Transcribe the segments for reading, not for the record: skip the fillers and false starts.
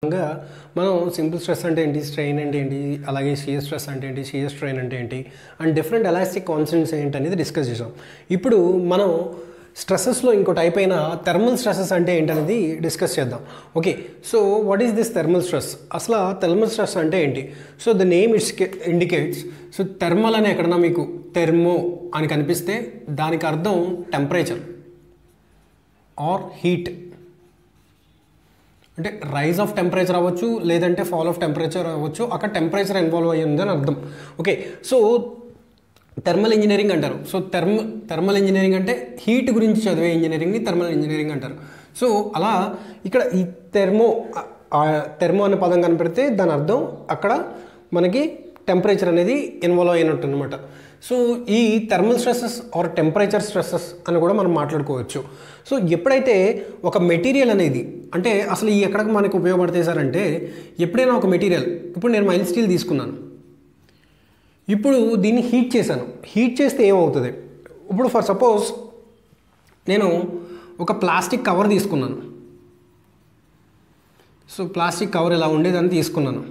ఇంకా మనం simple stress అంటే ఏంటి, స్ట్రెయిన్ అంటే ఏంటి, అలాగే షియర్ స్ట్రెస్ అంటే ఏంటి, షియర్ స్ట్రెయిన్ అంటే ఏంటి అండ్ డిఫరెంట్ ఎలాస్టిక్ కాన్స్టెంట్స్ ఏంటి అనేది డిస్కస్ చేసాం. ఇప్పుడు మనం స్ట్రెస్సెస్లో ఇంకో టైప్ అయిన థర్మల్ స్ట్రెస్సెస్ అంటే ఏంటనేది డిస్కస్ చేద్దాం. Okay, so what is this thermal stress? అసలు థర్మల్ స్ట్రెస్ అంటే ఏంటి? So the name indicates. So thermal అని ఎక్కడన్నా మీకు థెర్మో అని కనిపిస్తే దానికి అర్థం టెంపరేచర్ ఆర్ హీట్, అంటే రైజ్ ఆఫ్ టెంపరేచర్ అవ్వచ్చు, లేదంటే ఫాల్ ఆఫ్ టెంపరేచర్ అవ్వచ్చు. అక్కడ టెంపరేచర్ ఇన్వాల్వ్ అయ్యింది అని అర్థం. ఓకే, సో థర్మల్ ఇంజనీరింగ్ అంటారు. సో థర్మల్ ఇంజనీరింగ్ అంటే హీట్ గురించి చదివే ఇంజనీరింగ్ని థర్మల్ ఇంజనీరింగ్ అంటారు. సో అలా ఇక్కడ ఈ థెర్మో అనే పదం కనపడితే దాని అర్థం అక్కడ మనకి టెంపరేచర్ అనేది ఇన్వాల్వ్ అయినట్టు అనమాట. సో ఈ thermal stresses or temperature stresses అని కూడా మనం మాట్లాడుకోవచ్చు. సో ఎప్పుడైతే ఒక మెటీరియల్ అనేది, అంటే అసలు ఈ ఎక్కడికి మనకు ఉపయోగపడతాయి సార్ అంటే, ఎప్పుడైనా ఒక మెటీరియల్, ఇప్పుడు నేను మైల్ స్టీల్ తీసుకున్నాను, ఇప్పుడు దీన్ని హీట్ చేశాను. హీట్ చేస్తే ఏమవుతుంది? ఇప్పుడు ఫర్ సపోజ్ నేను ఒక ప్లాస్టిక్ కవర్ తీసుకున్నాను. సో ప్లాస్టిక్ కవర్ ఇలా ఉండేదని తీసుకున్నాను,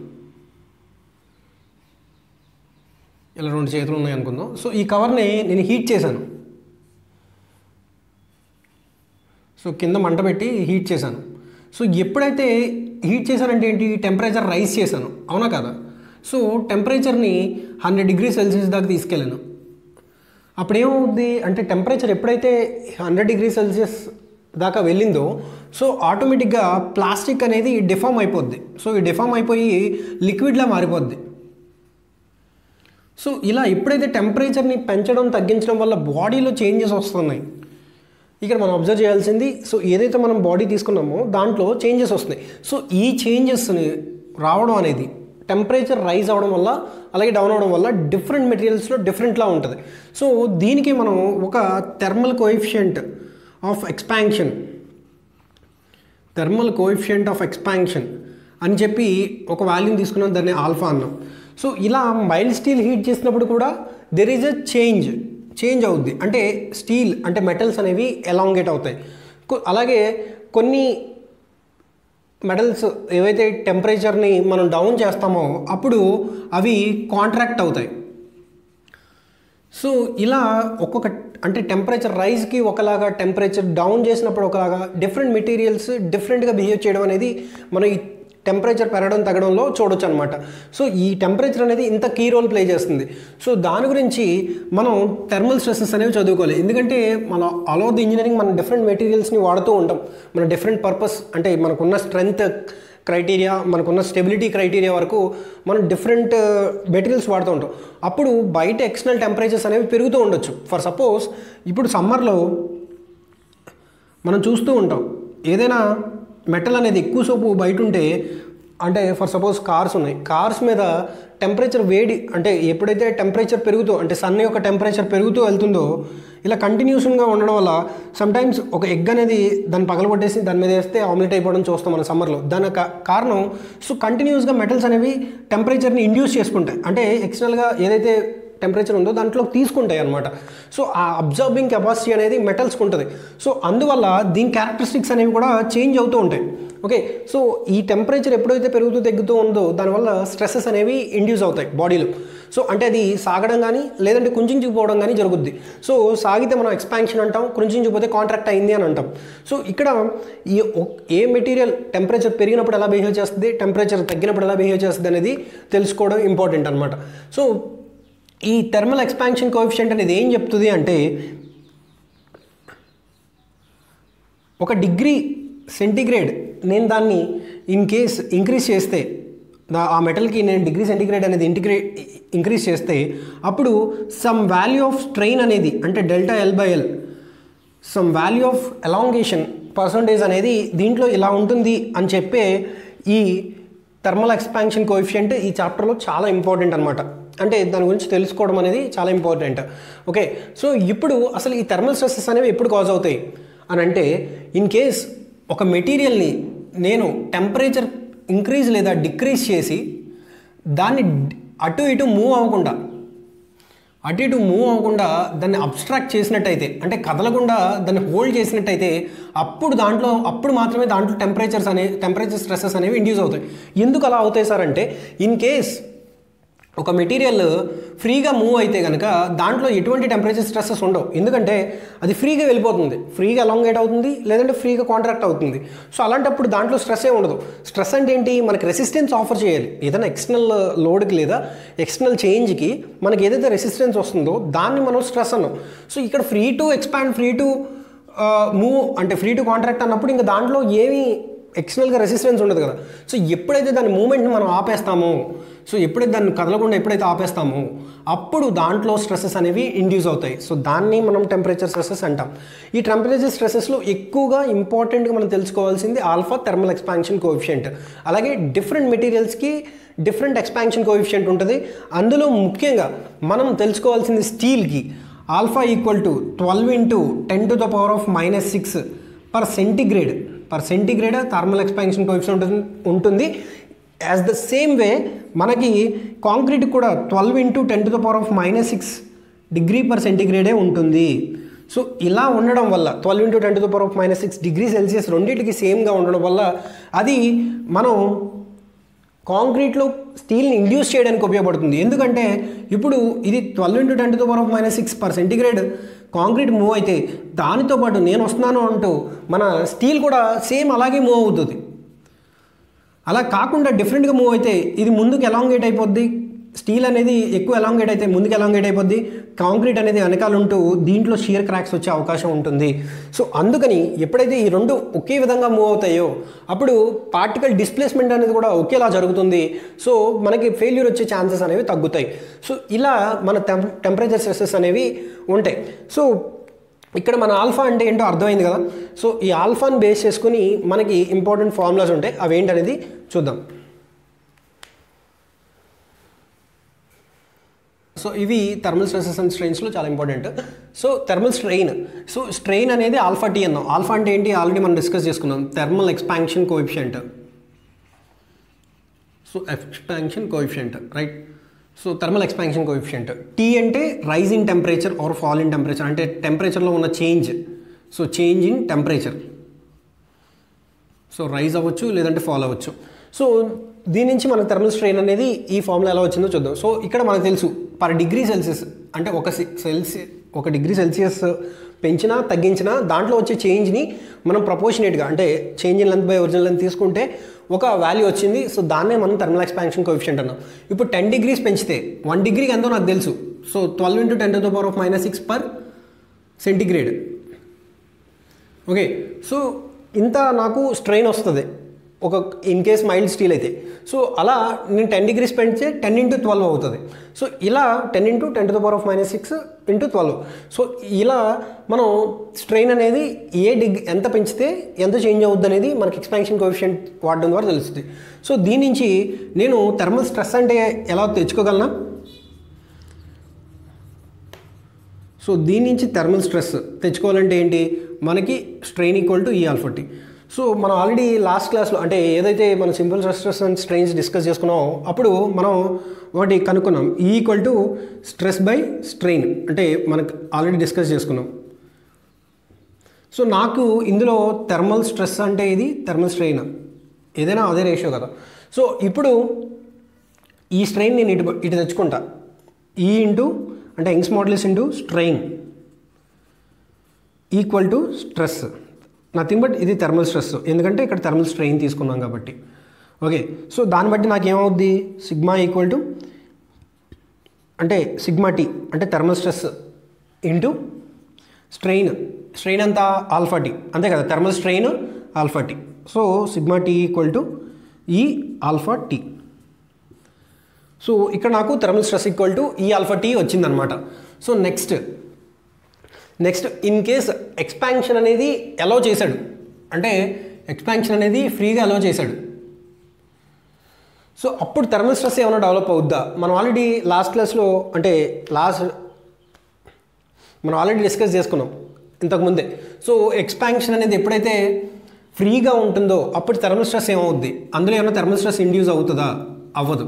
ఇలా రెండు చేతులు ఉన్నాయి అనుకుందాం. సో ఈ కవర్ని నేను హీట్ చేశాను. సో కింద మంట పెట్టి హీట్ చేశాను. సో ఎప్పుడైతే హీట్ చేశానంటే ఏంటి, టెంపరేచర్ రైజ్ చేశాను, అవునా కదా? సో టెంపరేచర్ని 100 డిగ్రీ సెల్సియస్ దాకా తీసుకెళ్ళాను. అప్పుడు ఏమవుద్ది అంటే, టెంపరేచర్ ఎప్పుడైతే 100 డిగ్రీ సెల్సియస్ దాకా వెళ్ళిందో, సో ఆటోమేటిక్గా ప్లాస్టిక్ అనేది డిఫామ్ అయిపోద్ది. సో ఈ డిఫామ్ అయిపోయి లిక్విడ్లా మారిపోద్ది. సో ఇలా ఎప్పుడైతే టెంపరేచర్ని పెంచడం తగ్గించడం వల్ల బాడీలో చేంజెస్ వస్తున్నాయి, ఇక్కడ మనం అబ్జర్వ్ చేయాల్సింది, సో ఏదైతే మనం బాడీ తీసుకున్నామో దాంట్లో చేంజెస్ వస్తున్నాయి. సో ఈ చేంజెస్ని రావడం అనేది టెంపరేచర్ రైజ్ అవ్వడం వల్ల, అలాగే డౌన్ అవ్వడం వల్ల డిఫరెంట్ మెటీరియల్స్లో డిఫరెంట్లా ఉంటుంది. సో దీనికి మనం ఒక థర్మల్ కోఎఫిషియంట్ ఆఫ్ ఎక్స్పాన్షన్ అని చెప్పి ఒక వాల్యూని తీసుకున్నాం, దాన్ని ఆల్ఫా అన్నాం. సో ఇలా మైల్డ్ స్టీల్ హీట్ చేసినప్పుడు కూడా దెర్ ఈజ్ అ చేంజ్ అవుద్ది. అంటే స్టీల్ అంటే మెటల్స్ అనేవి ఎలాంగేట్ అవుతాయి. అలాగే కొన్ని మెటల్స్ ఏవైతే టెంపరేచర్ని మనం డౌన్ చేస్తామో అప్పుడు అవి కాంట్రాక్ట్ అవుతాయి. సో ఇలా ఒక్కొక్క, అంటే టెంపరేచర్ రైజ్కి ఒకలాగా, టెంపరేచర్ డౌన్ చేసినప్పుడు ఒకలాగా, డిఫరెంట్ మెటీరియల్స్ డిఫరెంట్గా బిహేవ్ చేయడం అనేది మనం ఈ టెంపరేచర్ పెరగడం తగ్గడంలో చూడొచ్చు అనమాట. సో ఈ టెంపరేచర్ అనేది ఇంత కీ రోల్ ప్లే చేస్తుంది. సో దాని గురించి మనం థర్మల్ స్ట్రెస్సెస్ అనేవి చదువుకోవాలి. ఎందుకంటే మన ఆల్ ఓవర్ ది ఇంజనీరింగ్ మనం డిఫరెంట్ మెటీరియల్స్ని వాడుతూ ఉంటాం. మన డిఫరెంట్ పర్పస్, అంటే మనకున్న స్ట్రెంగ్త్ క్రైటీరియా, మనకున్న స్టెబిలిటీ క్రైటీరియా వరకు మనం డిఫరెంట్ మెటీరియల్స్ వాడుతూ ఉంటాం. అప్పుడు బయట ఎక్స్టర్నల్ టెంపరేచర్స్ అనేవి పెరుగుతూ ఉండొచ్చు. ఫర్ సపోజ్ ఇప్పుడు సమ్మర్లో మనం చూస్తూ ఉంటాం, ఏదైనా మెటల్ అనేది ఎక్కువ సేపు బయట ఉంటే, అంటే ఫర్ సపోజ్ కార్స్ ఉన్నాయి, కార్స్ మీద టెంపరేచర్ వేడి, అంటే ఎప్పుడైతే టెంపరేచర్ పెరుగుతూ, అంటే సన్ యొక్క టెంపరేచర్ పెరుగుతూ వెళ్తుందో, ఇలా కంటిన్యూషన్గా ఉండడం వల్ల సమ్టైమ్స్ ఒక ఎగ్ అనేది దాన్ని పగలగొట్టేసి దాని మీద వేస్తే ఆమ్లెట్ అయిపోవడం చూస్తాం మన సమ్మర్లో. దానికి కారణం, సో కంటిన్యూస్గా మెటల్స్ అనేవి టెంపరేచర్ని ఇండ్యూస్ చేసుకుంటాయి, అంటే ఎక్స్టర్నల్గా ఏదైతే టెంపరేచర్ ఉందో దాంట్లో తీసుకుంటాయి అనమాట. సో ఆ అబ్జర్బింగ్ కెపాసిటీ అనేది మెటల్స్కి ఉంటుంది. సో అందువల్ల దీని క్యారెక్టరిస్టిక్స్ అనేవి కూడా చేంజ్ అవుతూ ఉంటాయి. ఓకే, సో ఈ టెంపరేచర్ ఎప్పుడైతే పెరుగుతూ తగ్గుతూ ఉందో దానివల్ల స్ట్రెస్సెస్ అనేవి ఇండ్యూస్ అవుతాయి బాడీలో. సో అంటే అది సాగడం కానీ, లేదంటే కుంచించుకుపోవడం కానీ జరుగుద్ది. సో సాగితే మనం ఎక్స్పాన్షన్ అంటాం, కుంచించుకుపోతే కాంట్రాక్ట్ అయింది అని అంటాం. సో ఇక్కడ ఏ మెటీరియల్ టెంపరేచర్ పెరిగినప్పుడు ఎలా బిహేవ్ చేస్తుంది, టెంపరేచర్ తగ్గినప్పుడు ఎలా బిహేవ్ చేస్తుంది అనేది తెలుసుకోవడం ఇంపార్టెంట్ అనమాట. సో ఈ థర్మల్ ఎక్స్పాన్షన్ కోఎఫిషియంట్ అనేది ఏం చెప్తుంది అంటే, ఒక డిగ్రీ సెంటిగ్రేడ్ నేను దాన్ని ఇన్ కేస్ ఇంక్రీజ్ చేస్తే, ఆ మెటల్కి నేను డిగ్రీ సెంటిగ్రేడ్ అనేది ఇంక్రీజ్ చేస్తే, అప్పుడు సమ్ వాల్యూ ఆఫ్ స్ట్రెయిన్ అనేది, అంటే ΔL/L, some value of elongation percentage అనేది దీంట్లో ఇలా ఉంటుంది అని చెప్పే ఈ థర్మల్ ఎక్స్పాన్షన్ కోఎఫిషియంట్ ఈ చాప్టర్లో చాలా ఇంపార్టెంట్ అనమాట. అంటే దాని గురించి తెలుసుకోవడం అనేది చాలా ఇంపార్టెంట్. ఓకే, సో ఇప్పుడు అసలు ఈ థర్మల్ స్ట్రెస్సెస్ అనేవి ఎప్పుడు కాజ్ అవుతాయి అని అంటే, ఇన్ కేస్ ఒక మెటీరియల్ని నేను టెంపరేచర్ ఇంక్రీజ్ లేదా డిక్రీజ్ చేసి దాన్ని అటు ఇటు మూవ్ అటు ఇటు మూవ్ అవ్వకుండా దాన్ని అబ్స్ట్రాక్ట్ చేసినట్టయితే, అంటే కదలకుండా దాన్ని హోల్డ్ చేసినట్టయితే అప్పుడు మాత్రమే దాంట్లో టెంపరేచర్ స్ట్రెసెస్ అనేవి ఇండ్యూస్ అవుతాయి. ఎందుకు అలా అవుతాయి సార్ అంటే, ఇన్ కేస్ ఒక మెటీరియల్ ఫ్రీగా మూవ్ అయితే కనుక దాంట్లో ఎటువంటి టెంపరేచర్ స్ట్రెసెస్ ఉండవు. ఎందుకంటే అది ఫ్రీగా వెళ్ళిపోతుంది, ఫ్రీగా అలాంగేట్ అవుతుంది, లేదంటే ఫ్రీగా కాంట్రాక్ట్ అవుతుంది. సో అలాంటప్పుడు దాంట్లో స్ట్రెస్ ఏ ఉండదు. స్ట్రెస్ అంటే ఏంటి, మనకి రెసిస్టెన్స్ ఆఫర్ చేయాలి. ఏదైనా ఎక్స్టర్నల్ లోడ్కి లేదా ఎక్స్టర్నల్ చేంజ్కి మనకి ఏదైతే రెసిస్టెన్స్ వస్తుందో దాన్ని మనం స్ట్రెస్ అన్నాం. సో ఇక్కడ free to expand, free to move అంటే ఫ్రీ టు కాంట్రాక్ట్ అన్నప్పుడు ఇంకా దాంట్లో ఏమీ ఎక్స్టర్నల్గా రెసిస్టెన్స్ ఉండదు కదా. సో ఎప్పుడైతే దాని మూమెంట్ని మనం ఆపేస్తామో, సో ఎప్పుడైతే దాన్ని కదలకుండా ఎప్పుడైతే ఆపేస్తామో అప్పుడు దాంట్లో స్ట్రెసెస్ అనేవి ఇండ్యూస్ అవుతాయి. సో దాన్ని మనం టెంపరేచర్ స్ట్రెసెస్ అంటాం. ఈ టెంపరేచర్ స్ట్రెసెస్లో ఎక్కువగా ఇంపార్టెంట్గా మనం తెలుసుకోవాల్సింది ఆల్ఫా థర్మల్ ఎక్స్పాన్షన్ కోఎఫిషియంట్. అలాగే డిఫరెంట్ మెటీరియల్స్కి డిఫరెంట్ ఎక్స్పాన్షన్ కోఎఫిషియంట్ ఉంటుంది. అందులో ముఖ్యంగా మనం తెలుసుకోవాల్సింది స్టీల్కి alpha equal to 12 × 10⁻⁻6 per centigrade thermal expansion coefficient ఉంటుంది. యాజ్ ద సేమ్ వే మనకి కాంక్రీట్ కూడా 12 × 10⁻⁻6 డిగ్రీ పర్ సెంటిగ్రేడే ఉంటుంది. సో ఇలా ఉండడం వల్ల 12 × 10⁻⁻6 డిగ్రీ సెల్సియస్ రెండింటికి సేమ్గా ఉండడం వల్ల అది మనం కాంక్రీట్లో స్టీల్ని ఇండ్యూస్ చేయడానికి ఉపయోగపడుతుంది. ఎందుకంటే ఇప్పుడు ఇది 12 × 10⁻⁻6 పర్ సెంటిగ్రేడ్ కాంక్రీట్ మూవ్ అయితే దానితో పాటు నేను వస్తున్నాను అంటూ మన స్టీల్ కూడా సేమ్ అలాగే మూవ్ అవుతుంది. అలా కాకుండా డిఫరెంట్గా మూవ్ అయితే ఇది ముందుకు ఎలాంగేట్ అయిపోద్ది, స్టీల్ అనేది ఎక్కువ ఎలాంగేట్ అయితే ముందుకు ఎలాంగేట్ అయిపోద్ది, కాంక్రీట్ అనేది వెనకాల ఉంటూ దీంట్లో షియర్ క్రాక్స్ వచ్చే అవకాశం ఉంటుంది. సో అందుకని ఎప్పుడైతే ఈ రెండు ఒకే విధంగా మూవ్ అవుతాయో అప్పుడు పార్టికల్ డిస్ప్లేస్మెంట్ అనేది కూడా ఒకేలా జరుగుతుంది. సో మనకి ఫెయిల్యూర్ వచ్చే ఛాన్సెస్ అనేవి తగ్గుతాయి. సో ఇలా మన టెంపరేచర్ స్ట్రెసెస్ అనేవి ఉంటాయి. సో ఇక్కడ మన ఆల్ఫా అంటే ఏంటో అర్థమైంది కదా. సో ఈ ఆల్ఫాని బేస్ చేసుకుని మనకి ఇంపార్టెంట్ ఫార్ములాస్ ఉంటాయి, అవి ఏంటనేది చూద్దాం. సో ఇవి థర్మల్ స్ట్రెసెస్ అండ్ స్ట్రెయిన్స్లో చాలా important. So thermal strain, so strain అనేది ఆల్ఫా టీ అన్నాం. ఆల్ఫా అంటే ఏంటి ఆల్రెడీ మనం డిస్కస్ చేసుకున్నాం, thermal expansion coefficient. So expansion coefficient right. So thermal expansion coefficient. T అంటే rise in temperature or fall in temperature, అంటే టెంపరేచర్లో ఉన్న change. So change in temperature, so rise అవ్వచ్చు లేదంటే ఫాల్ అవ్వచ్చు. సో దీని నుంచి మన థర్మల్ స్ట్రెయిన్ అనేది ఈ ఫార్ములా ఎలా వచ్చిందో చూద్దాం. సో ఇక్కడ మనకు తెలుసు పర్ డిగ్రీ సెల్సియస్ అంటే ఒక డిగ్రీ సెల్సియస్ పెంచినా తగ్గించినా దాంట్లో వచ్చే చేంజ్ని మనం ప్రపోర్షనేట్గా అంటే change in length by original length తీసుకుంటే ఒక వాల్యూ వచ్చింది. సో దాన్నే మనం థర్మల్ ఎక్స్పాన్షన్ కోఎఫిషియంట్ అన్నాం. ఇప్పుడు 10 degrees పెంచితే 1 degree ఎంతో నాకు తెలుసు. So 12 × 10⁻⁻6 per centigrade. Okay, so ఇంత నాకు స్ట్రెయిన్ వస్తుంది ఒక ఇన్ కేస్ మైల్డ్ స్టీల్ అయితే. సో అలా నేను 10 degrees పెంచితే 10 × 12 అవుతుంది. సో ఇలా 10 × 10⁻⁻6 × 12. సో ఇలా మనం స్ట్రెయిన్ అనేది ఎంత పెంచితే ఎంత చేంజ్ అవుద్ది అనేది మనకి ఎక్స్పాన్షన్ కోఎఫిషియంట్ వాడడం ద్వారా తెలుస్తుంది. సో దీని నుంచి నేను థర్మల్ స్ట్రెస్ అంటే ఎలా తెచ్చుకోగలనా? సో దీని నుంచి థర్మల్ స్ట్రెస్ తెచ్చుకోవాలంటే ఏంటి, మనకి స్ట్రెయిన్ ఈక్వల్ టు ఈ ఆల్ఫా టీ. సో మనం ఆల్రెడీ లాస్ట్ క్లాస్లో అంటే ఏదైతే మనం simple stress and strains discuss చేసుకున్నామో అప్పుడు మనం ఒకటి కనుక్కున్నాం, ఈ equal to stress by strain అంటే మనకు ఆల్రెడీ డిస్కస్ చేసుకున్నాం. సో నాకు ఇందులో థర్మల్ స్ట్రెస్ అంటే ఇది, థర్మల్ స్ట్రెయిన్ ఏదైనా అదే రేషియో కదా. సో ఇప్పుడు ఈ స్ట్రెయిన్ నేను ఇటు తెచ్చుకుంటా, ఈ ఇంటూ అంటే Young's modulus into strain equal to stress, nothing but ఇది థర్మల్ స్ట్రెస్, ఎందుకంటే ఇక్కడ థర్మల్ స్ట్రెయిన్ తీసుకున్నాం కాబట్టి. ఓకే, సో దాన్ని బట్టి నాకు ఏమవుద్ది, సిగ్మా ఈక్వల్ టు అంటే సిగ్మా టీ అంటే థర్మల్ స్ట్రెస్ ఇంటూ స్ట్రెయిన్ అంతా ఆల్ఫా టీ, అంతే కదా, thermal strain alpha T. So sigma T equal to ఈ ఆల్ఫా టీ. సో ఇక్కడ నాకు థర్మల్ స్ట్రెస్ ఈక్వల్ టు ఈ ఆల్ఫా టీ వచ్చిందనమాట. So next in case expansion అనేది అలౌ చేశాడు, అంటే ఎక్స్పాన్షన్ అనేది ఫ్రీగా అలౌ చేశాడు. సో అప్పుడు థర్మల్ స్ట్రెస్ ఏమైనా డెవలప్ అవుద్దా? మనం ఆల్రెడీ లాస్ట్ క్లాస్లో అంటే మనం ఆల్రెడీ డిస్కస్ చేసుకున్నాం ఇంతకుముందే. సో ఎక్స్పాన్షన్ అనేది ఎప్పుడైతే ఫ్రీగా ఉంటుందో అప్పుడు థర్మల్ స్ట్రెస్ ఏమవుద్ది, అందులో ఏమైనా థర్మల్ స్ట్రెస్ ఇండ్యూస్ అవుతుందా? అవ్వదు.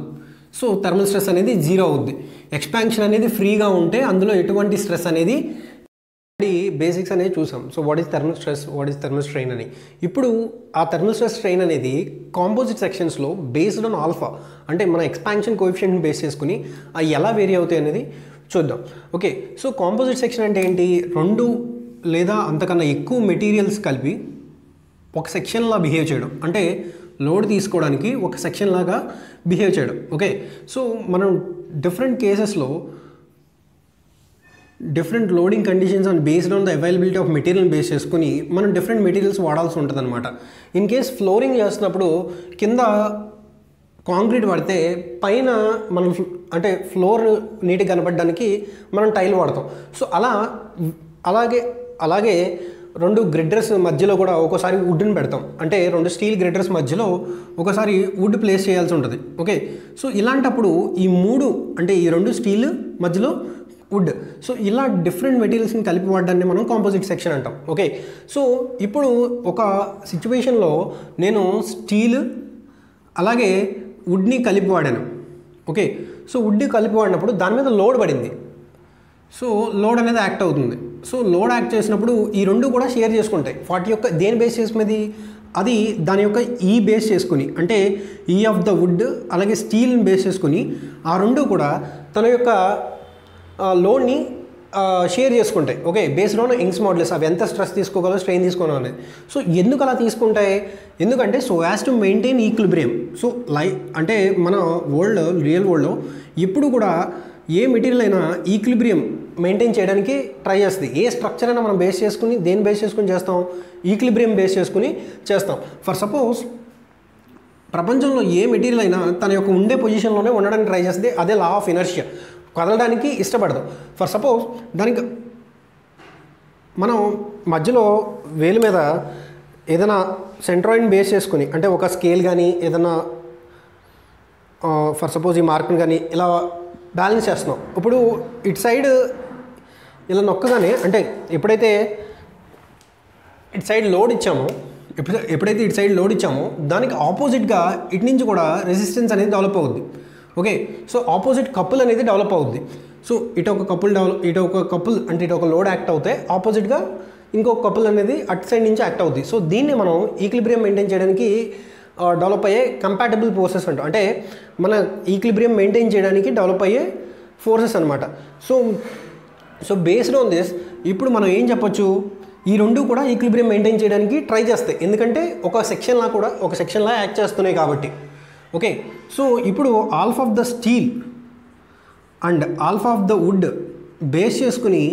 సో థర్మల్ స్ట్రెస్ అనేది జీరో అవుద్ది. ఎక్స్పాన్షన్ అనేది ఫ్రీగా ఉంటే అందులో ఎటువంటి స్ట్రెస్ అనేది బేసిక్స్ అనేది చూసాం. So what is thermal stress, what is thermal strain అని. ఇప్పుడు ఆ థర్మల్ స్ట్రెస్ స్ట్రెయిన్ అనేది కాంపోజిట్ సెక్షన్స్లో బేస్డ్ ఆన్ ఆల్ఫా, అంటే మన ఎక్స్పాన్షన్ కోఎఫిషియెంట్ని బేస్ చేసుకుని అవి ఎలా వేరీ అవుతాయి అనేది చూద్దాం. ఓకే, సో కాంపోజిట్ సెక్షన్ అంటే ఏంటి? రెండు లేదా అంతకన్నా ఎక్కువ మెటీరియల్స్ కలిపి ఒక సెక్షన్లా బిహేవ్ చేయడం, అంటే లోడ్ తీసుకోవడానికి ఒక సెక్షన్ లాగా బిహేవ్ చేయడం. ఓకే, సో మనం డిఫరెంట్ కేసెస్లో different loading conditions and based on the availability of material base చేసుకుని మనం డిఫరెంట్ మెటీరియల్స్ వాడాల్సి ఉంటుంది అనమాట. ఇన్ కేస్ ఫ్లోరింగ్ చేస్తున్నప్పుడు కింద కాంక్రీట్ వాడితే పైన మనం అంటే ఫ్లోర్ నీట్గా కనపడడానికి మనం టైల్ వాడతాం. సో అలాగే రెండు గ్రిడ్డర్స్ మధ్యలో కూడా ఒక్కోసారి వుడ్ని పెడతాం, అంటే రెండు స్టీల్ గ్రిడ్డర్స్ మధ్యలో ఒకసారి వుడ్ ప్లేస్ చేయాల్సి ఉంటుంది. ఓకే, సో ఇలాంటప్పుడు ఈ మూడు అంటే ఈ రెండు స్టీల్ మధ్యలో వుడ్, సో ఇలా డిఫరెంట్ మెటీరియల్స్ని కలిపి వాడడాన్ని మనం కాంపోజిట్ సెక్షన్ అంటాం. ఓకే, సో ఇప్పుడు ఒక సిచ్యువేషన్లో నేను స్టీల్ అలాగే వుడ్ని కలిపి వాడాను. ఓకే, సో వుడ్ కలిపి వాడినప్పుడు దాని మీద లోడ్ పడింది. సో లోడ్ అనేది యాక్ట్ అవుతుంది. సో లోడ్ యాక్ట్ చేసినప్పుడు ఈ రెండు కూడా షేర్ చేసుకుంటాయి. వాటి యొక్క దేని బేస్ చేసుకునేది? అది దాని యొక్క ఈ బేస్ చేసుకుని, అంటే ఈ ఆఫ్ ద వుడ్ అలాగే స్టీల్ని బేస్ చేసుకుని ఆ రెండు కూడా తన యొక్క లోడ్ని షేర్ చేసుకుంటాయి. Okay, based on Young's modulus, అవి ఎంత స్ట్రెస్ తీసుకోగలవు, స్ట్రెయిన్ తీసుకోగలవు అనేది. సో ఎందుకు అలా తీసుకుంటాయి? ఎందుకంటే so as to maintain equilibrium. So అంటే మన రియల్ వరల్డ్లో ఎప్పుడు కూడా ఏ మెటీరియల్ అయినా ఈక్విలిబ్రియం మెయింటైన్ చేయడానికి ట్రై చేస్తుంది. ఏ స్ట్రక్చర్ అయినా మనం బేస్ చేసుకుని దేని బేస్ చేసుకుని చేస్తాం? ఈక్విలిబ్రియం బేస్ చేసుకుని చేస్తాం. ఫర్ సపోజ్ ప్రపంచంలో ఏ మెటీరియల్ అయినా తన యొక్క ఉండే పొజిషన్లోనే ఉండడానికి ట్రై చేస్తుంది. అదే లా ఆఫ్ ఇనర్షియా, కదలడానికి ఇష్టపడదు. ఫర్ సపోజ్ దానికి మనం మధ్యలో వేలు మీద ఏదైనా సెంట్రాయిడ్ని బేస్ చేసుకుని, అంటే ఒక స్కేల్ కానీ ఏదైనా ఫర్ సపోజ్ ఈ మార్క్ని కానీ ఇలా బ్యాలెన్స్ చేస్తున్నాం. ఇప్పుడు ఇటు సైడ్ ఇలా నొక్కగానే, అంటే ఎప్పుడైతే ఇటు సైడ్ లోడ్ ఇచ్చామో దానికి ఆపోజిట్గా ఇటు నుంచి కూడా రెసిస్టెన్స్ అనేది డెవలప్ అవుద్ది. ఓకే, సో ఆపోజిట్ కపుల్ అనేది డెవలప్ అవుద్ది. సో ఇటు ఒక కపుల్ అంటే ఇటు ఒక లోడ్ యాక్ట్ అవుతే ఆపోజిట్గా ఇంకొక కపుల్ అనేది అటు సైడ్ నుంచి యాక్ట్ అవుద్ది. సో దీన్ని మనం ఈక్విలిబ్రియం మెయింటైన్ చేయడానికి డెవలప్ అయ్యే కంపాటబుల్ ఫోర్సెస్ అంటాం, అంటే మన ఈక్విలిబ్రియం మెయింటైన్ చేయడానికి డెవలప్ అయ్యే ఫోర్సెస్ అనమాట. సో బేస్డ్ ఆన్ దిస్ ఇప్పుడు మనం ఏం చెప్పొచ్చు? ఈ రెండు కూడా ఈక్విలిబ్రియం మెయింటైన్ చేయడానికి ట్రై చేస్తాయి, ఎందుకంటే ఒక సెక్షన్లా యాక్ట్ చేస్తున్నాయి కాబట్టి. ఓకే, సో ఇప్పుడు alpha of the steel and alpha of the wood base చేసుకుని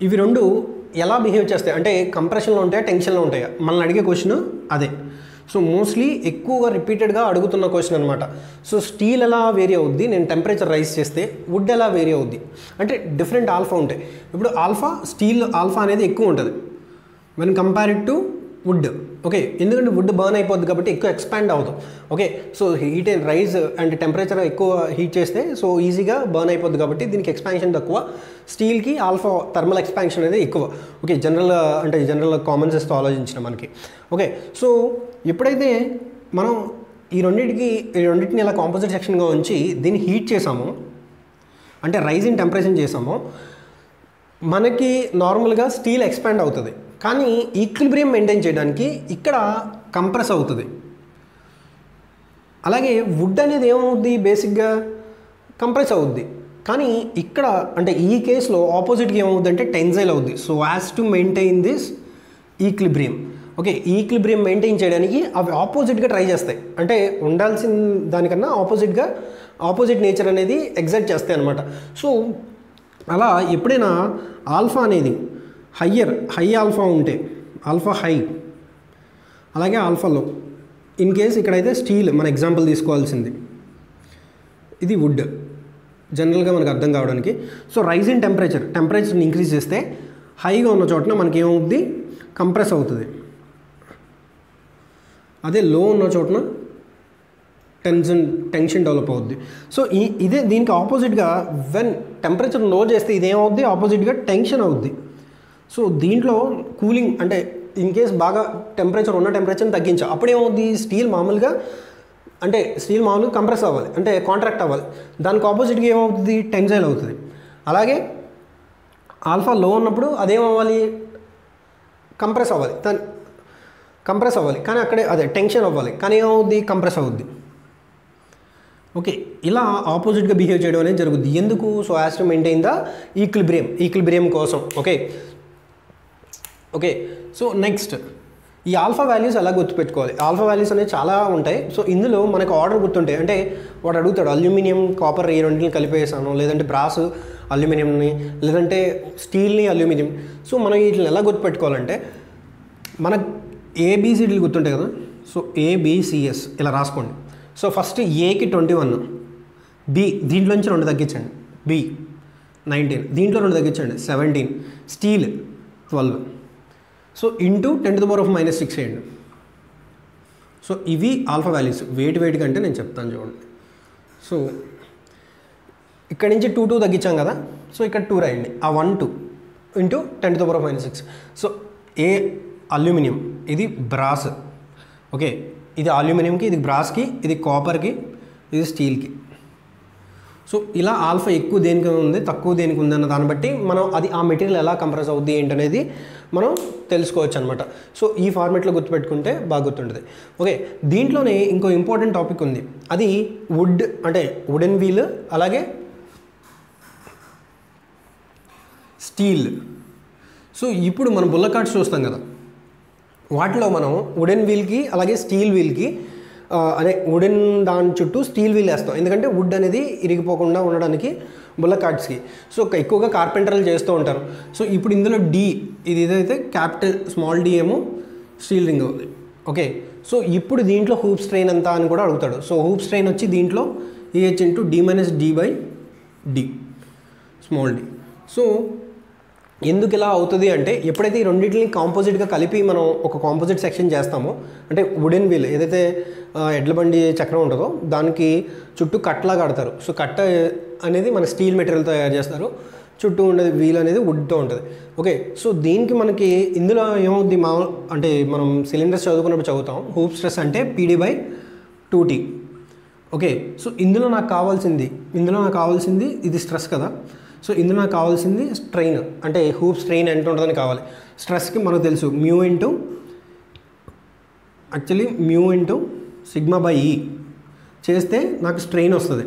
ఇవి రెండు ఎలా బిహేవ్ చేస్తాయి, అంటే కంప్రెషన్లో ఉంటాయా టెన్షన్లో ఉంటాయా? మనల్ని అడిగే క్వశ్చన్ అదే. సో మోస్ట్లీ ఎక్కువగా రిపీటెడ్గా అడుగుతున్న క్వశ్చన్ అనమాట. సో స్టీల్ ఎలా వేరీ అవుద్ది నేను టెంపరేచర్ రైజ్ చేస్తే, వుడ్ ఎలా వేరీ అవుద్ది అంటే డిఫరెంట్ ఆల్ఫా ఉంటాయి. ఇప్పుడు స్టీల్ ఆల్ఫా అనేది ఎక్కువ ఉంటుంది when compared to wood. Okay, ఎందుకంటే వుడ్ బర్న్ అయిపోద్ది కాబట్టి ఎక్కువ ఎక్స్పాండ్ అవుతాం. Okay, so heat and rise and temperature ఎక్కువ హీట్ చేస్తే సో ఈజీగా బర్న్ అయిపోద్ది కాబట్టి దీనికి ఎక్స్పాన్షన్ తక్కువ. స్టీల్కి ఆల్ఫా థర్మల్ ఎక్స్పాన్షన్ అనేది ఎక్కువ. ఓకే, జనరల్ కామన్ సెన్స్తో ఆలోచించిన మనకి. ఓకే, సో ఎప్పుడైతే మనం ఈ రెండింటిని ఇలా కాంపోజిట్ సెక్షన్గా ఉంచి దీన్ని హీట్ చేసామో, అంటే రైజ్ ఇన్ టెంపరేచర్ చేసామో, మనకి నార్మల్గా స్టీల్ ఎక్స్పాండ్ అవుతుంది, కానీ ఈక్విలిబ్రియం మెయింటైన్ చేయడానికి ఇక్కడ కంప్రెస్ అవుతుంది. అలాగే వుడ్ అనేది ఏమవుద్ది? బేసిక్గా కంప్రెస్ అవుద్ది. కానీ ఇక్కడ అంటే ఈ కేసులో ఆపోజిట్గా ఏమవుద్ది అంటే టెన్సైల్ అవుద్ది. So as to maintain this equilibrium. Okay, equilibrium maintain చేయడానికి అవి ఆపోజిట్గా ట్రై చేస్తాయి, అంటే ఉండాల్సిన దానికన్నా ఆపోజిట్ నేచర్ అనేది ఎగ్జైట్ చేస్తాయి అన్నమాట. సో అలా ఎప్పుడైనా ఆల్ఫా అనేది హై ఆల్ఫా ఉంటే, ఆల్ఫా హై అలాగే ఆల్ఫా లో, ఇన్ కేస్ ఇక్కడైతే స్టీల్ మన ఎగ్జాంపుల్ తీసుకోవాల్సింది, ఇది వుడ్ జనరల్గా మనకు అర్థం కావడానికి. సో రైజ్ ఇన్ టెంపరేచర్ని ఇంక్రీజ్ చేస్తే హైగా ఉన్న చోటన మనకి ఏమవుద్ది? కంప్రెస్ అవుతుంది. అదే లో ఉన్న చోటన టెన్షన్ డెవలప్ అవుద్ది. సో దీనికి ఆపోజిట్గా వెన్ టెంపరేచర్ లో చేస్తే ఇదేమవుద్ది? ఆపోజిట్గా టెన్షన్ అవుద్ది. సో దీంట్లో కూలింగ్ అంటే ఇన్ కేస్ బాగా టెంపరేచర్ని తగ్గించాం, అప్పుడు ఏమవుద్ది? స్టీల్ మామూలుగా అంటే స్టీల్ మామూలుగా కంప్రెస్ అవ్వాలి, అంటే కాంట్రాక్ట్ అవ్వాలి. దానికి ఆపోజిట్గా ఏమవుతుంది, టెన్సైల్ అవుతుంది. అలాగే ఆల్ఫా లో ఉన్నప్పుడు అదేమవ్వాలి, కంప్రెస్ అవ్వాలి, కంప్రెస్ అవ్వాలి, కానీ అక్కడే అదే టెన్షన్ అవ్వాలి, కానీ ఏమవుద్ది, కంప్రెస్ అవుద్ది. ఓకే, ఇలా ఆపోజిట్గా బిహేవ్ చేయడం అనేది జరుగుద్ది. ఎందుకు, so as to maintain the equilibrium కోసం. ఓకే, సో నెక్స్ట్ ఈ ఆల్ఫా వాల్యూస్ ఎలా గుర్తుపెట్టుకోవాలి. ఆల్ఫా వాల్యూస్ అనేవి చాలా ఉంటాయి. సో ఇందులో మనకు ఆర్డర్ గుర్తుంటాయి. అంటే వాడు అడుగుతాడు అల్యూమినియం కాపర్ ఈ రెండింటిని కలిపేసాను, లేదంటే బ్రాస్ అల్యూమినియంని, లేదంటే స్టీల్ని అల్యూమినియం. సో మనం వీటిని ఎలా గుర్తుపెట్టుకోవాలంటే మన ఏబిసిడీలు గుర్తుంటాయి కదా. సో ఏబిసిఎస్ ఇలా రాసుకోండి. సో ఫస్ట్ ఏకి 21, బి దీంట్లోంచి 2 తగ్గించండి, బి 19, దీంట్లో 2 తగ్గించండి 17, స్టీల్ 12. సో ఇంటూ 10⁻⁻6 వేయండి. సో ఇవి ఆల్ఫా వాల్యూస్. వెయిట్ కంటే నేను చెప్తాను చూడండి. సో ఇక్కడ నుంచి 2 తగ్గించాం కదా. సో ఇక్కడ 2 రాయండి. ఆ 1 2 ఇంటూ 10⁻⁻6. సో ఏ అల్యూమినియం, ఇది బ్రాస్. ఓకే, ఇది అల్యూమినియంకి, ఇది బ్రాస్కి, ఇది కాపర్కి, ఇది స్టీల్కి. సో ఇలా ఆల్ఫా ఎక్కువ దేనికి ఉంది, తక్కువ దేనికి ఉంది అన్న దాన్ని బట్టి మనం అది ఆ మెటీరియల్ ఎలా కంప్రెస్ అవుద్ది ఏంటనేది మనం తెలుసుకోవచ్చు అనమాట. సో ఈ ఫార్మెట్లో గుర్తుపెట్టుకుంటే బాగా గుర్తుంటుంది. ఓకే, దీంట్లోనే ఇంకో ఇంపార్టెంట్ టాపిక్ ఉంది. అది వుడ్, అంటే వుడెన్ వీల్, అలాగే స్టీల్. సో ఇప్పుడు మనం బుల్లెట్ కార్డ్స్ చూస్తాం కదా, వాటిలో మనం వుడెన్ వీల్కి అలాగే స్టీల్ వీల్కి అదే వుడెన్ దాని చుట్టూ స్టీల్ వీల్ వేస్తాం. ఎందుకంటే వుడ్ అనేది ఇరిగిపోకుండా ఉండడానికి బుల్లెట్ కార్డ్స్కి. సో ఎక్కువగా కార్పెంటర్లు చేస్తూ ఉంటారు. సో ఇప్పుడు ఇందులో డి, ఇది ఏదైతే క్యాపిటల్ స్మాల్ డి ఏమో స్టీల్ రింగ్ అవుతుంది. ఓకే, సో ఇప్పుడు దీంట్లో హూప్ స్ట్రెయిన్ ఎంత అని కూడా అడుగుతాడు. సో హూప్ స్ట్రెయిన్ వచ్చి దీంట్లో AH into D minus D by D, small D. So ఎందుకు ఇలా అవుతుంది అంటే ఎప్పుడైతే ఈ రెండింటిని కాంపోజిట్గా కలిపి మనం ఒక కాంపోజిట్ సెక్షన్ చేస్తామో, అంటే వుడెన్ వీల్ ఏదైతే ఎడ్ల బండి చక్రం ఉంటుందో దానికి చుట్టూ కట్లా కడతారు. సో కట్ట అనేది మన స్టీల్ మెటీరియల్తో తయారు చేస్తారు, చుట్టూ ఉండేది వీల్ అనేది వుడ్తో ఉంటుంది. ఓకే, సో దీనికి మనకి ఇందులో ఏమవుద్ది, అంటే మనం సిలిండర్స్ చదువుకున్నప్పుడు చదువుతాం, హూప్ స్ట్రెస్ అంటే PD/2T. ఓకే, సో ఇందులో నాకు కావాల్సింది ఇది స్ట్రెస్ కదా. సో ఇందులో నాకు కావాల్సింది స్ట్రెయిన్, అంటే హూప్ స్ట్రెయిన్ ఎంత ఉంటుందని కావాలి. స్ట్రెస్కి మనకు తెలుసు మ్యూ ఇంటూ సిగ్మా బై ఈ చేస్తే నాకు స్ట్రెయిన్ వస్తుంది.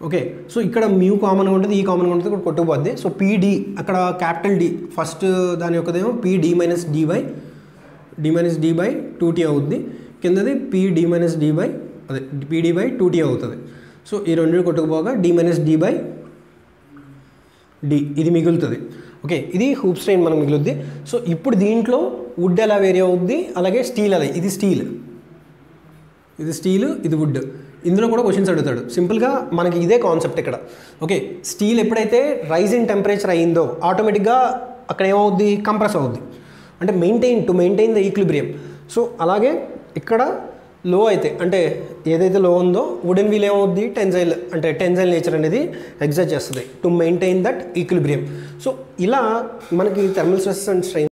ఓకే, సో ఇక్కడ మ్యూ కామన్గా ఉంటుంది, ఈ కామన్గా ఉంటుంది, ఇక్కడ కొట్టుకుపోద్ది. సో PD అక్కడ క్యాపిటల్ డి ఫస్ట్ దాని యొక్కదేమో PD minus D by 2T అవుద్ది, కిందది PD/2T అవుతుంది. సో ఈ రెండు కొట్టుకుపోగా D minus D by D ఇది మిగులుతుంది. ఓకే, ఇది హూప్ స్ట్రెయిన్ మనకు మిగులుద్ది. సో ఇప్పుడు దీంట్లో వుడ్ ఎలా వేరీ అవుద్ది, అలాగే స్టీల్ అలా, ఇది స్టీల్, ఇది వుడ్. ఇందులో కూడా క్వశ్చన్స్ అడుగుతాడు. సింపుల్గా మనకి ఇదే కాన్సెప్ట్ ఇక్కడ. ఓకే, స్టీల్ ఎప్పుడైతే రైజ్ ఇన్ టెంపరేచర్ అయ్యిందో ఆటోమేటిక్గా అక్కడ ఏమవుద్ది, కంప్రెస్ అవుద్ది, అంటే మెయింటైన్ ద ఈక్విలిబ్రియం. సో అలాగే ఇక్కడ లో అయితే, అంటే ఏదైతే లో ఉందో వుడెన్ వీల్ ఏమవుద్ది, టెన్సైల్ నేచర్ అనేది ఎగ్జర్ట్ చేస్తుంది to maintain that equilibrium. So ఇలా మనకి థర్మల్ స్ట్రెస్ అండ్ స్ట్రెయిన్